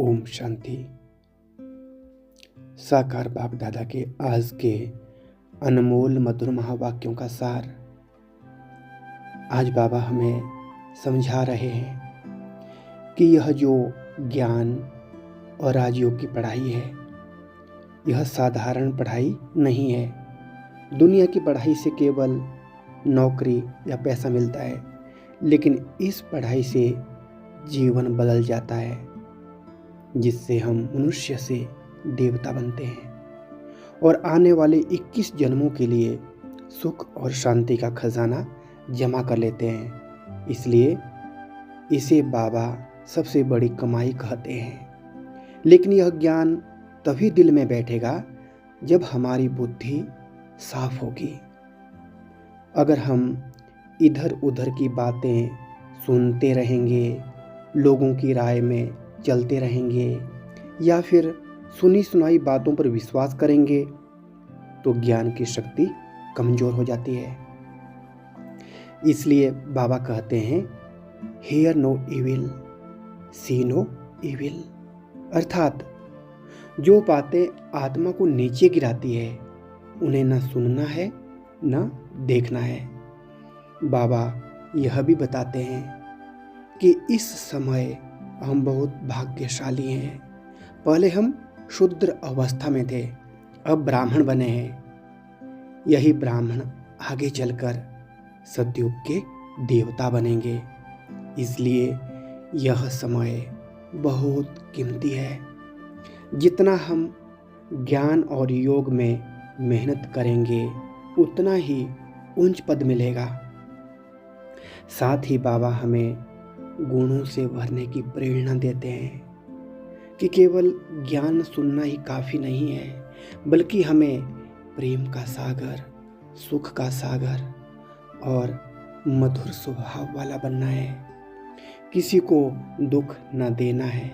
ओम शांति। साकार बाप दादा के आज के अनमोल मधुर महावाक्यों का सार आज बाबा हमें समझा रहे हैं कि यह जो ज्ञान और राजयोग की पढ़ाई है, यह साधारण पढ़ाई नहीं है। दुनिया की पढ़ाई से केवल नौकरी या पैसा मिलता है, लेकिन इस पढ़ाई से जीवन बदल जाता है, जिससे हम मनुष्य से देवता बनते हैं और आने वाले 21 जन्मों के लिए सुख और शांति का खजाना जमा कर लेते हैं। इसलिए इसे बाबा सबसे बड़ी कमाई कहते हैं। लेकिन यह ज्ञान तभी दिल में बैठेगा जब हमारी बुद्धि साफ होगी। अगर हम इधर उधर की बातें सुनते रहेंगे, लोगों की राय में चलते रहेंगे या फिर सुनी सुनाई बातों पर विश्वास करेंगे, तो ज्ञान की शक्ति कमजोर हो जाती है। इसलिए बाबा कहते हैं, hear no evil, see no evil. अर्थात जो बातें आत्मा को नीचे गिराती है, उन्हें न सुनना है न देखना है। बाबा यह भी बताते हैं कि इस समय हम बहुत भाग्यशाली हैं। पहले हम शूद्र अवस्था में थे, अब ब्राह्मण बने हैं। यही ब्राह्मण आगे चलकर सतयुग के देवता बनेंगे। इसलिए यह समय बहुत कीमती है। जितना हम ज्ञान और योग में मेहनत करेंगे, उतना ही उच्च पद मिलेगा। साथ ही बाबा हमें गुणों से भरने की प्रेरणा देते हैं कि केवल ज्ञान सुनना ही काफ़ी नहीं है, बल्कि हमें प्रेम का सागर, सुख का सागर और मधुर स्वभाव वाला बनना है। किसी को दुख न देना है,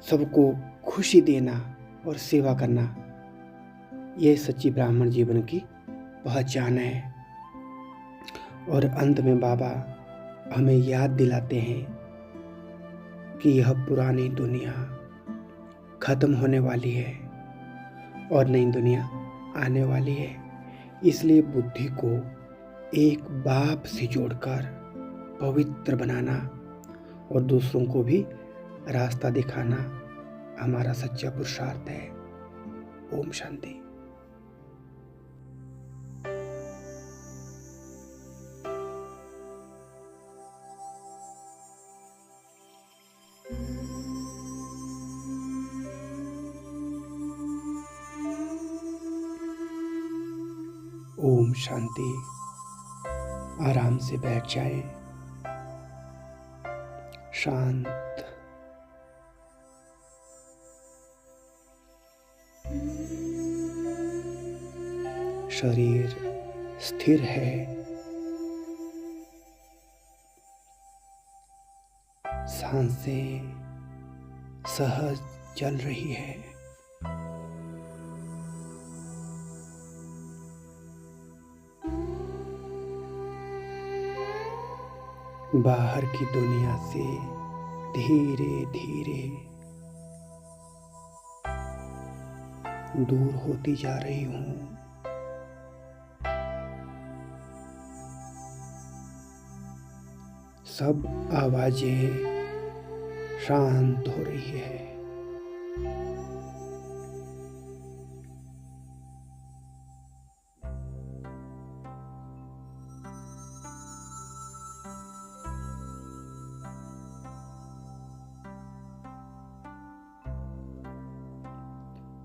सबको खुशी देना और सेवा करना, यह सच्ची ब्राह्मण जीवन की पहचान है। और अंत में बाबा हमें याद दिलाते हैं कि यह पुरानी दुनिया खत्म होने वाली है और नई दुनिया आने वाली है। इसलिए बुद्धि को एक बाप से जोड़कर पवित्र बनाना और दूसरों को भी रास्ता दिखाना हमारा सच्चा पुरुषार्थ है। ओम शांति। ओम शांति। आराम से बैठ जाएं, शांत। शरीर स्थिर है, सांसें सहज चल रही है। बाहर की दुनिया से धीरे धीरे दूर होती जा रही हूँ। सब आवाजें शांत हो रही है।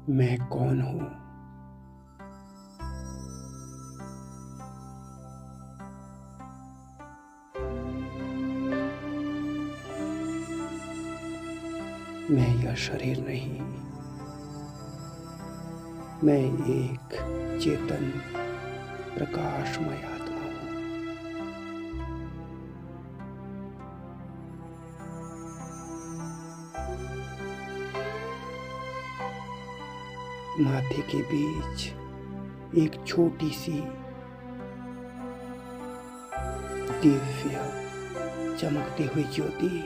मैं कौन हूँ? मैं यह शरीर नहीं, मैं एक चेतन प्रकाशमय आत्मा हूँ। माथे के बीच एक छोटी सी दिव्य चमकती हुई ज्योति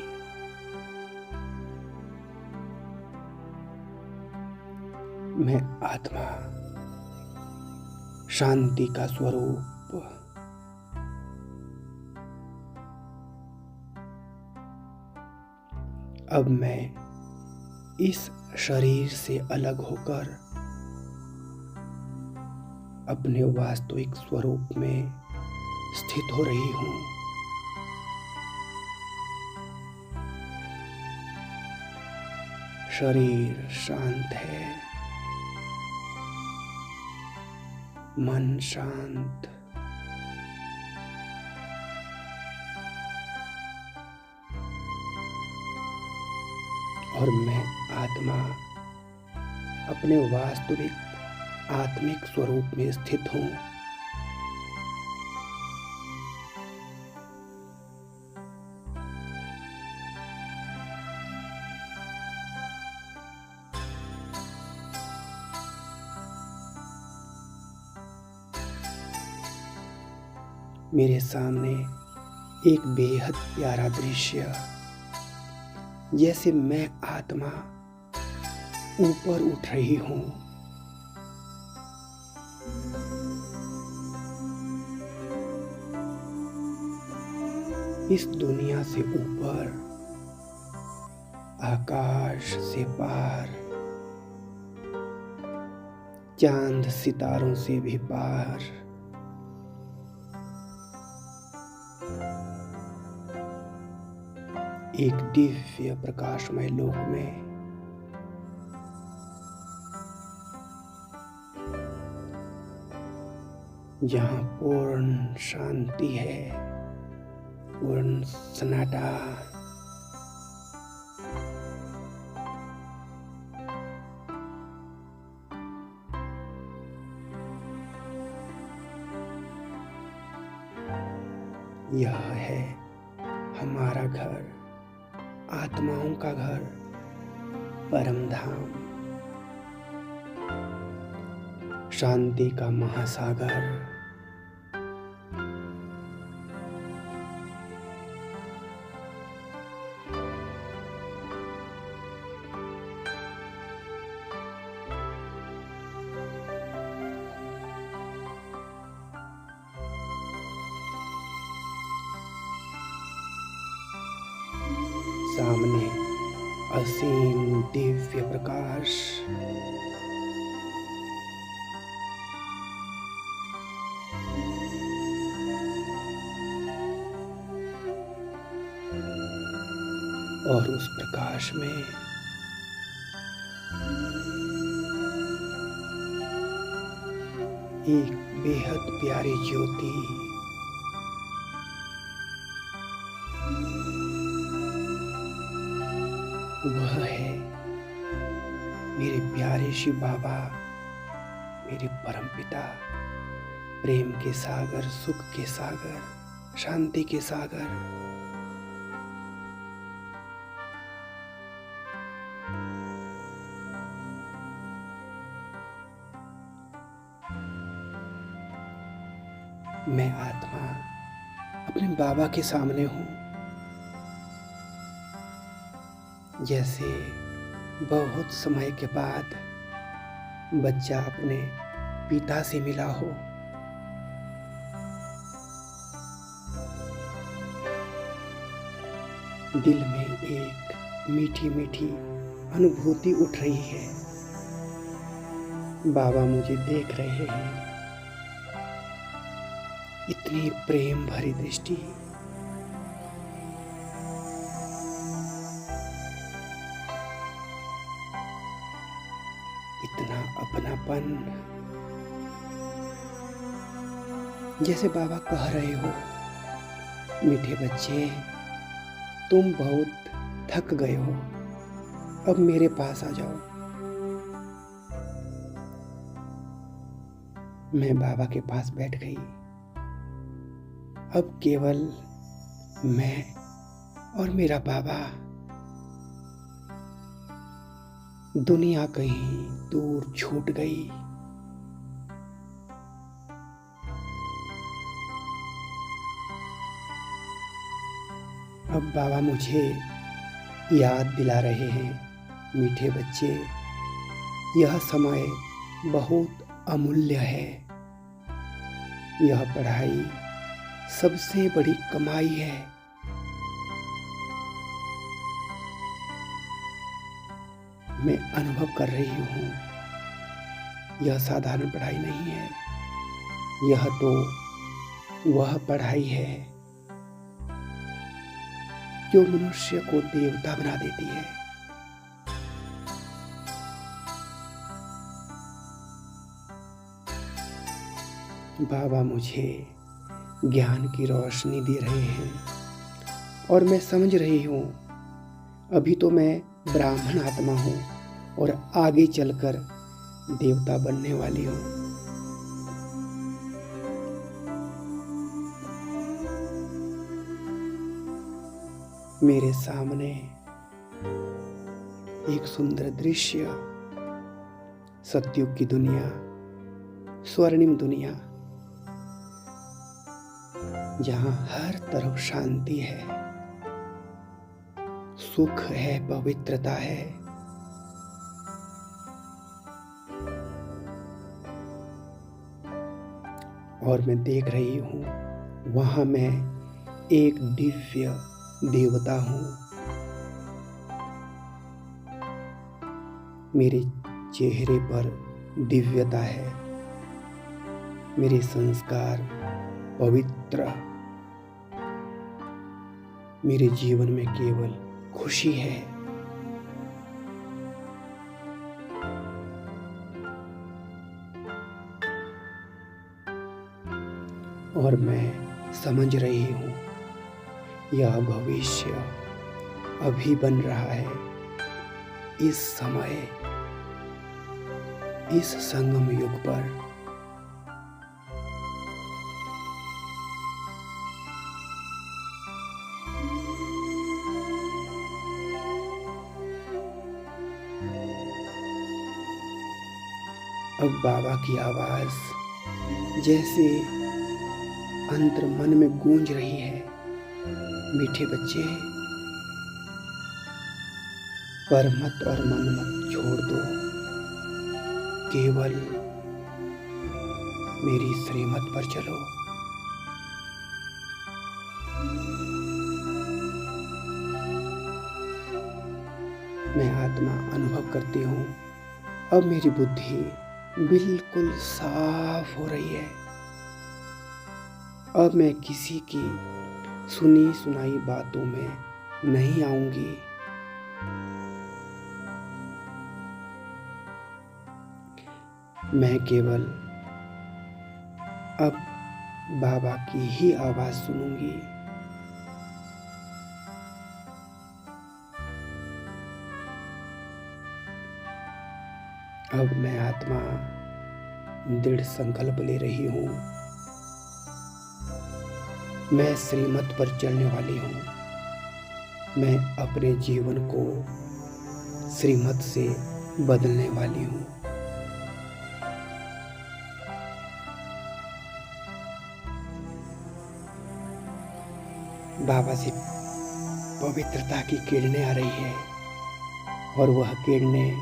मैं आत्मा, शांति का स्वरूप। अब मैं इस शरीर से अलग होकर अपने वास्तविक स्वरूप में स्थित हो रही हूँ। शरीर शांत है, मन शांत, और मैं आत्मा अपने वास्तविक आत्मिक स्वरूप में स्थित हूँ। मेरे सामने एक बेहद प्यारा दृश्य, जैसे मैं आत्मा ऊपर उठ रही हूँ। इस दुनिया से ऊपर, आकाश से पार, चांद सितारों से भी पार, एक दिव्य प्रकाशमय लोक में जहाँ पूर्ण शांति है, पूर्ण सन्नाटा, यह है हमारा घर, आत्माओं का घर, परम धाम, शांति का महासागर। सामने असीम दिव्य प्रकाश, और उस प्रकाश में एक बेहद प्यारी ज्योति, वह है मेरे प्यारे शिव बाबा, मेरे परमपिता, प्रेम के सागर, सुख के सागर, शांति के सागर। मैं आत्मा अपने बाबा के सामने हूँ, जैसे बहुत समय के बाद बच्चा अपने पिता से मिला हो। दिल में एक मीठी मीठी अनुभूति उठ रही है। बाबा मुझे देख रहे हैं, इतनी प्रेम भरी दृष्टि, इतना अपनापन, जैसे बाबा कह रहे हो, मीठे बच्चे तुम बहुत थक गए हो, अब मेरे पास आ जाओ। मैं बाबा के पास बैठ गई। अब केवल मैं और मेरा बाबा, दुनिया कहीं दूर छूट गई। अब बाबा मुझे याद दिला रहे हैं, मीठे बच्चे यह समय बहुत अमूल्य है। यह पढ़ाई सबसे बड़ी कमाई है। मैं अनुभव कर रही हूँ, यह साधारण पढ़ाई नहीं है। यह तो वह पढ़ाई है जो मनुष्य को देवता बना देती है। बाबा मुझे ज्ञान की रोशनी दे रहे हैं और मैं समझ रही हूँ, अभी तो मैं ब्राह्मण आत्मा हूँ और आगे चलकर देवता बनने वाली हूँ। मेरे सामने एक सुंदर दृश्य, सतयुग की दुनिया, स्वर्णिम दुनिया, जहां हर तरफ शांति है, सुख है, पवित्रता है। और मैं देख रही हूं, वहां मैं एक दिव्य देवता हूं। मेरे चेहरे पर दिव्यता है, मेरे संस्कार पवित्र, मेरे जीवन में केवल खुशी है। और मैं समझ रही हूँ, यह भविष्य अभी बन रहा है। इस समय, इस संगम युग पर अब बाबा की आवाज जैसे अंतर मन में गूंज रही है। मीठे बच्चे, पर मत और मन मत छोड़ दो, केवल मेरी श्रीमत पर चलो। मैं आत्मा अनुभव करती हूँ, अब मेरी बुद्धि बिल्कुल साफ हो रही है। अब मैं किसी की सुनी सुनाई बातों में नहीं आऊंगी। मैं केवल अब बाबा की ही आवाज सुनूंगी। अब मैं आत्मा दृढ़ संकल्प ले रही हूँ, मैं श्रीमत पर चलने वाली हूँ। मैं अपने जीवन को श्रीमत से बदलने वाली हूँ। बाबा से पवित्रता की किरणें आ रही है और वह किरणें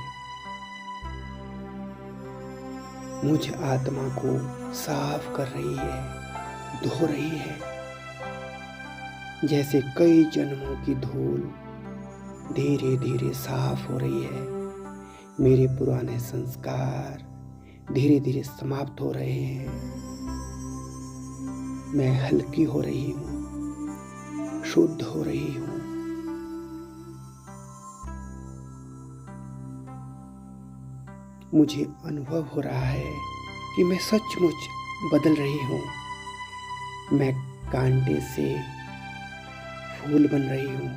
मुझ आत्मा को साफ कर रही है, धो रही है। जैसे कई जन्मों की धूल धीरे धीरे साफ हो रही है। मेरे पुराने संस्कार धीरे धीरे समाप्त हो रहे हैं। मैं हल्की हो रही हूँ, शुद्ध हो रही हूँ। मुझे अनुभव हो रहा है कि मैं सचमुच बदल रही हूँ। मैं कांटे से फूल बन रही हूँ।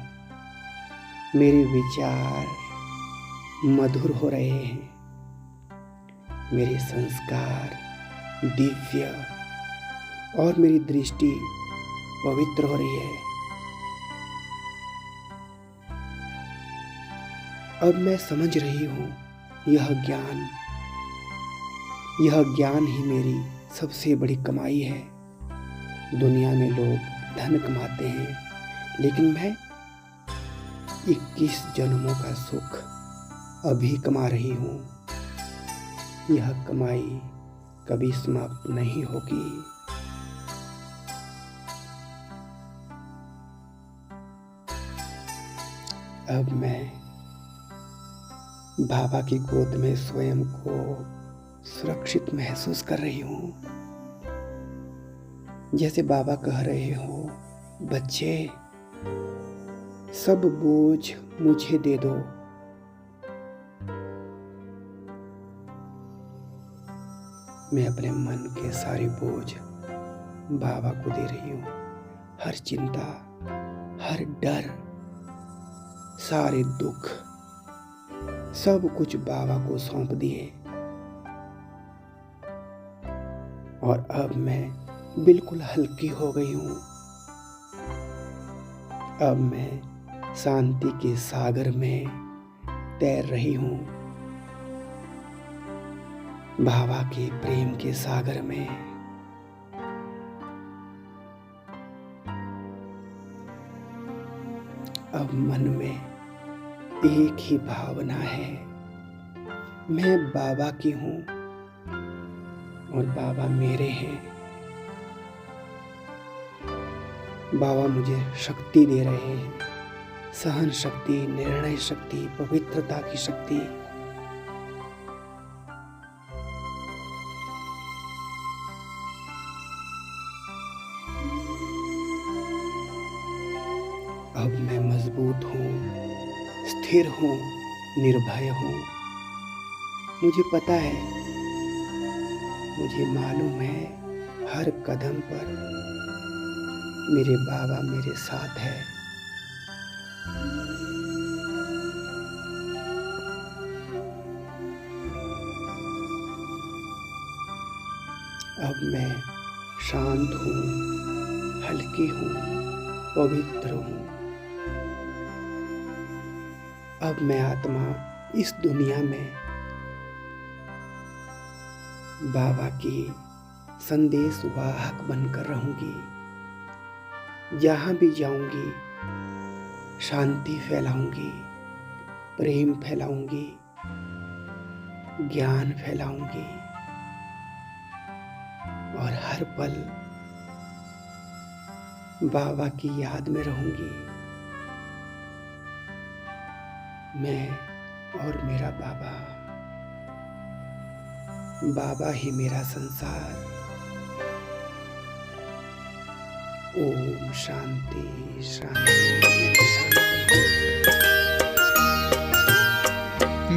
मेरे विचार मधुर हो रहे हैं। मेरे संस्कार दिव्य और मेरी दृष्टि पवित्र हो रही है। अब मैं समझ रही हूँ, यह ज्ञान ही मेरी सबसे बड़ी कमाई है। दुनिया में लोग धन कमाते हैं, लेकिन मैं 21 जन्मों का सुख अभी कमा रही हूँ। यह कमाई कभी समाप्त नहीं होगी। अब मैं बाबा की गोद में स्वयं को सुरक्षित महसूस कर रही हूँ। जैसे बाबा कह रहे हो, बच्चे सब बोझ मुझे दे दो। मैं अपने मन के सारे बोझ बाबा को दे रही हूँ। हर चिंता, हर डर, सारे दुख, सब कुछ बाबा को सौंप दिए। और अब मैं बिल्कुल हल्की हो गई हूँ। अब मैं शांति के सागर में तैर रही हूँ, बाबा के प्रेम के सागर में। अब मन में एक ही भावना है, मैं बाबा की हूँ और बाबा मेरे हैं। बाबा मुझे शक्ति दे रहे हैं, सहन शक्ति, निर्णय शक्ति, पवित्रता की शक्ति। अब मैं मजबूत हूँ, स्थिर हूँ, निर्भय हूँ। मुझे पता है, मुझे मालूम है, हर कदम पर मेरे बाबा मेरे साथ है। अब मैं शांत हूँ, हल्की हूँ, पवित्र हूँ। अब मैं आत्मा इस दुनिया में बाबा की संदेश वाहक बनकर रहूंगी। जहां भी जाऊंगी शांति फैलाऊंगी, प्रेम फैलाऊंगी, ज्ञान फैलाऊंगी और हर पल बाबा की याद में रहूंगी। मैं और मेरा बाबा, बाबा ही मेरा संसार। ओम शांति शांति शांति।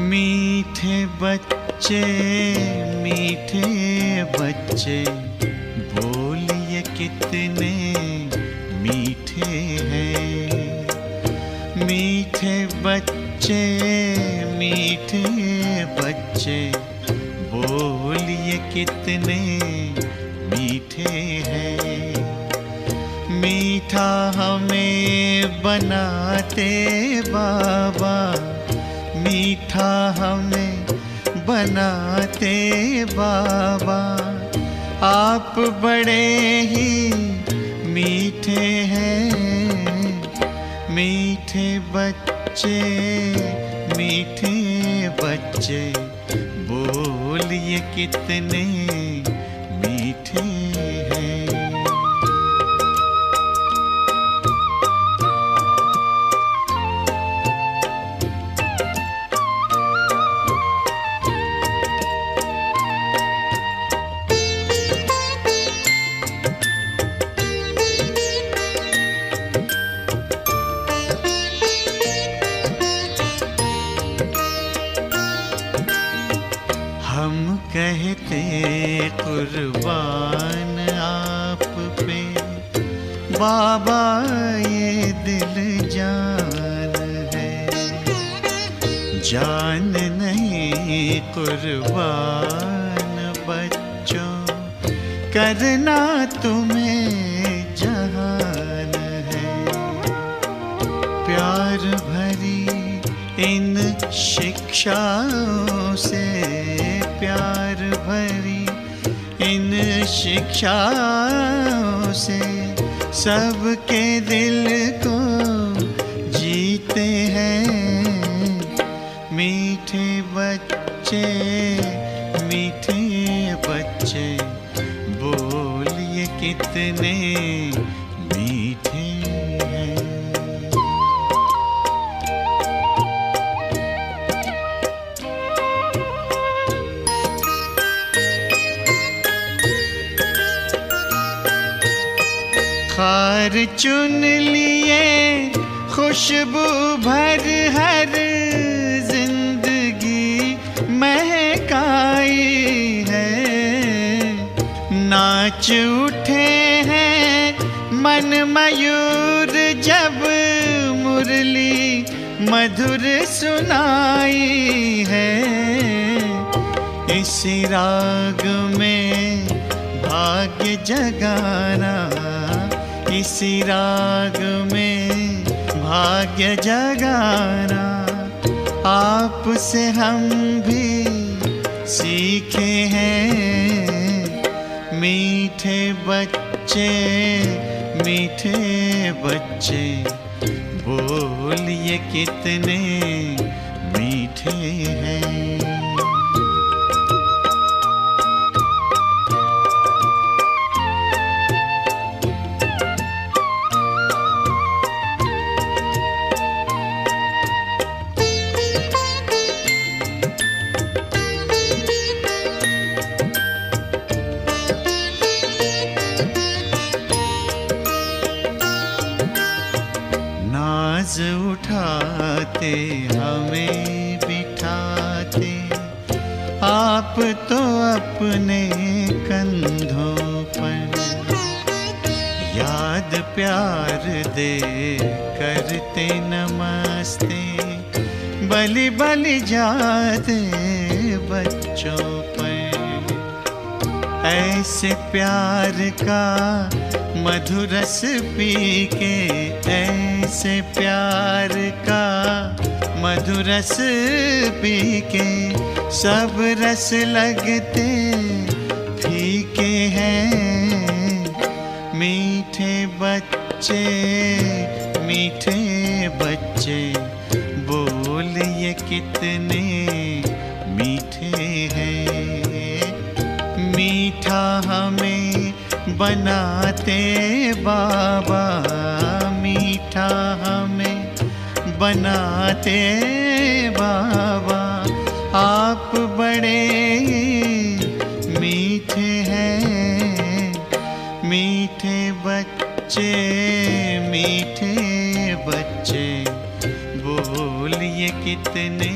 मीठे बच्चे बोलिए कितने मीठे हैं। मीठे बच्चे बोलिए कितने मीठे हैं। मीठा हमें बनाते बाबा, मीठा हमें बनाते बाबा। आप बड़े ही मीठे हैं। मीठे बच्चे बोलिए कितने मीठे हैं। हम कहते कुर्बान आप पे बाबा, ये दिल जान है। जान नहीं कुर्बान बच्चों, करना तुम्हें जहान है। प्यार भरी इन शिक्षाओं से, प्यार भरी इन शिक्षाओं से सबके दिल को जीते हैं। मीठे बच्चे मीठे हैं। खार चुन लिए खुशबू भर हर जिंदगी महकाई है। नाच उठे हैं मन मयूर जब मुरली मधुर सुनाई है। इसी राग में भाग्य जगाना, इसी राग में भाग्य जगाना, आपसे हम भी सीखे हैं। मीठे बच्चे मीठे बच्चे, बोलिए कितने मीठे हैं। नाज उठाते हमें बिठाते आप तो अपने कंधों पर। याद प्यार दे करते नमस्ते, बलि बलि जाते बच्चों पर। ऐसे प्यार का मधुरस पी के, ऐसे प्यार का मधुरस पी के, सब रस लगते फीके हैं। मीठे बच्चे मीठे बच्चे, बोलिए कितने मीठे हैं। मीठा हमें बनाते बाबा, मीठा हमें बनाते बाबा। आप बड़े मीठे हैं। मीठे बच्चे मीठे बच्चे, बोलिए कितने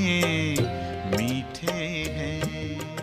मीठे हैं।